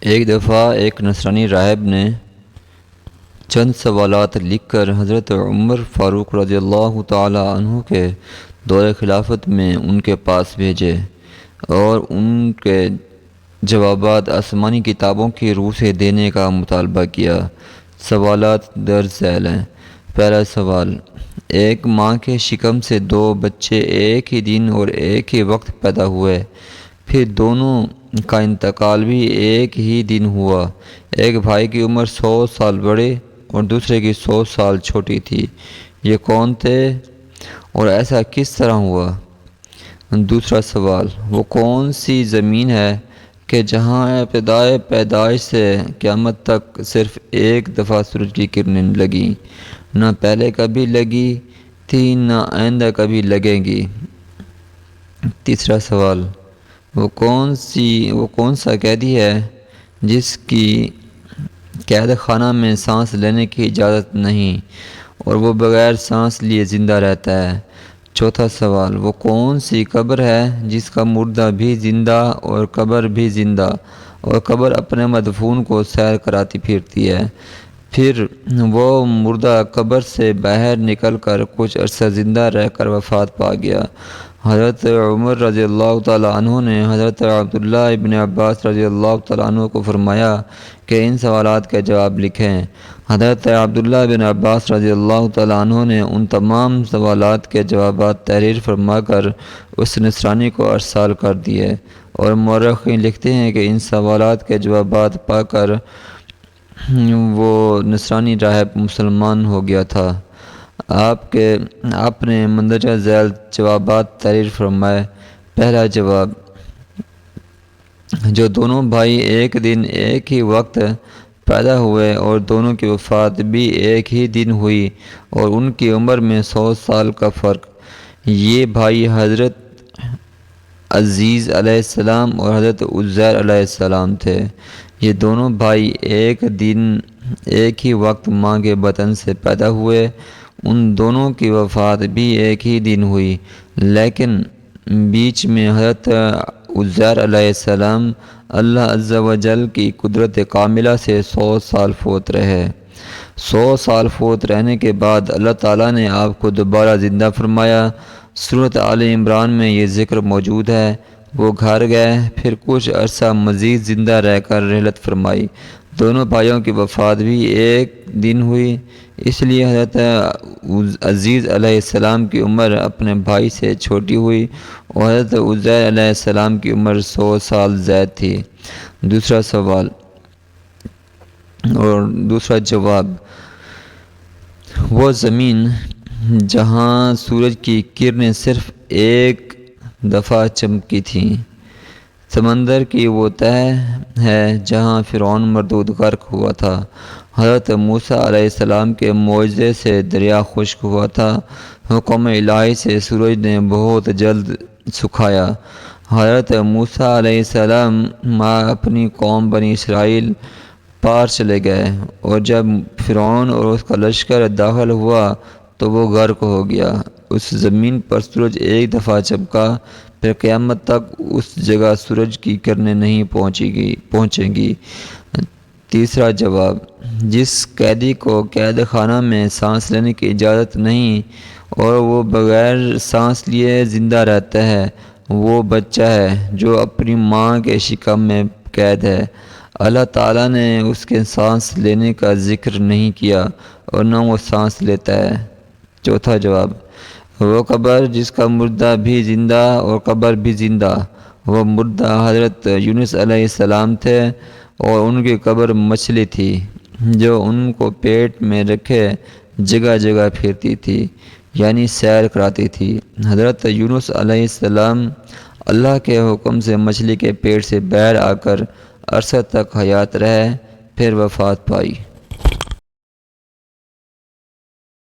ایک دفعہ ایک نصرانی راہب نے چند سوالات لکھ کر حضرت عمر فاروق رضی اللہ تعالی عنہ کے دور خلافت میں ان کے پاس بھیجے اور ان کے جوابات آسمانی کتابوں کی روح سے دینے کا مطالبہ کیا۔ سوالات درج ذیل ہیں۔ پہلا سوال: ایک ماں کے شکم سے دو بچے ایک ہی دن اور ایک ہی وقت پیدا ہوئے، پھر دونوں کا انتقال بھی ایک ہی دن ہوا۔ ایک بھائی کی عمر 100 سال بڑے اور دوسرے کی 100 سال چھوٹی تھی، یہ کون تھے اور ایسا کس طرح ہوا؟ دوسرا سوال: وہ کون سی زمین ہے کہ جہاں ابتدائے پیدائش سے قیامت تک صرف ایک دفعہ سورج کی کرنیں لگیں، نہ پہلے کبھی لگی تھی نہ آئندہ کبھی لگیں گی؟ تیسرا سوال: وہ کون سا قیدی ہے جس کی قید خانہ میں سانس لینے کی اجازت نہیں اور وہ بغیر سانس لیے زندہ رہتا ہے؟ چوتھا سوال: وہ کون سی قبر ہے جس کا مردہ بھی زندہ اور قبر بھی زندہ اور قبر اپنے مدفون کو سیر کراتی پھرتی ہے، پھر وہ مردہ قبر سے باہر نکل کر کچھ عرصہ زندہ رہ کر وفات پا گیا؟ حضرت عمر رضی اللہ تعالیٰ عنہ نے حضرت عبداللہ ابن عباس رضی اللہ تعالیٰ عنہ کو فرمایا کہ ان سوالات کے جواب لکھیں۔ حضرت عبداللہ بن عباس رضی اللہ تعالیٰ عنہ نے ان تمام سوالات کے جوابات تحریر فرما کر اس نصرانی کو ارسال کر دیے، اور مورخین لکھتے ہیں کہ ان سوالات کے جوابات پا کر وہ نصرانی راہب مسلمان ہو گیا تھا۔ آپ نے مندرجہ ذیل جوابات تحریر فرمائے۔ پہلا جواب: جو دونوں بھائی ایک دن ایک ہی وقت پیدا ہوئے اور دونوں کی وفات بھی ایک ہی دن ہوئی اور ان کی عمر میں 100 سال کا فرق، یہ بھائی حضرت عزیز علیہ السلام اور حضرت عزیر علیہ السلام تھے۔ یہ دونوں بھائی ایک دن ایک ہی وقت ماں کے بطن سے پیدا ہوئے، ان دونوں کی وفات بھی ایک ہی دن ہوئی، لیکن بیچ میں حضرت عزیر علیہ السلام اللہ عز و جل کی قدرت کاملہ سے 100 سال فوت رہے۔ 100 سال فوت رہنے کے بعد اللہ تعالیٰ نے آپ کو دوبارہ زندہ فرمایا۔ سورۃ آل عمران میں یہ ذکر موجود ہے۔ وہ گھر گئے، پھر کچھ عرصہ مزید زندہ رہ کر رحلت فرمائی۔ دونوں بھائیوں کی وفات بھی ایک دن ہوئی، اس لیے حضرت عزیز علیہ السلام کی عمر اپنے بھائی سے چھوٹی ہوئی اور حضرت عزیر علیہ السلام کی عمر 100 سال زائد تھی۔ دوسرا سوال اور دوسرا جواب: وہ زمین جہاں سورج کی کرنیں صرف ایک دفعہ چمکی تھیں، سمندر کی وہ تہہ ہے جہاں فرعون مردود غرق ہوا تھا، حضرت موسیٰ علیہ السلام کے معجزے سے دریا خشک ہوا تھا، حکم الہی سے سورج نے بہت جلد سکھایا، حضرت موسیٰ علیہ السلام اپنی قوم بنی اسرائیل پار چلے گئے، اور جب فرعون اور اس کا لشکر داخل ہوا تو وہ غرق ہو گیا۔ اس زمین پر سورج ایک دفعہ چمکا، پھر قیامت تک اس جگہ سورج کی کرنیں نہیں پہنچیں گی۔ تیسرا جواب: جس قیدی کو قید خانہ میں سانس لینے کی اجازت نہیں اور وہ بغیر سانس لیے زندہ رہتا ہے، وہ بچہ ہے جو اپنی ماں کے شکم میں قید ہے۔ اللہ تعالیٰ نے اس کے سانس لینے کا ذکر نہیں کیا اور نہ وہ سانس لیتا ہے۔ چوتھا جواب: وہ قبر جس کا مردہ بھی زندہ اور قبر بھی زندہ، وہ مردہ حضرت یونس علیہ السلام تھے اور ان کی قبر مچھلی تھی جو ان کو پیٹ میں رکھے جگہ جگہ پھرتی تھی، یعنی سیر کراتی تھی۔ حضرت یونس علیہ السلام اللہ کے حکم سے مچھلی کے پیٹ سے باہر آ کر عرصہ تک حیات رہے، پھر وفات پائی۔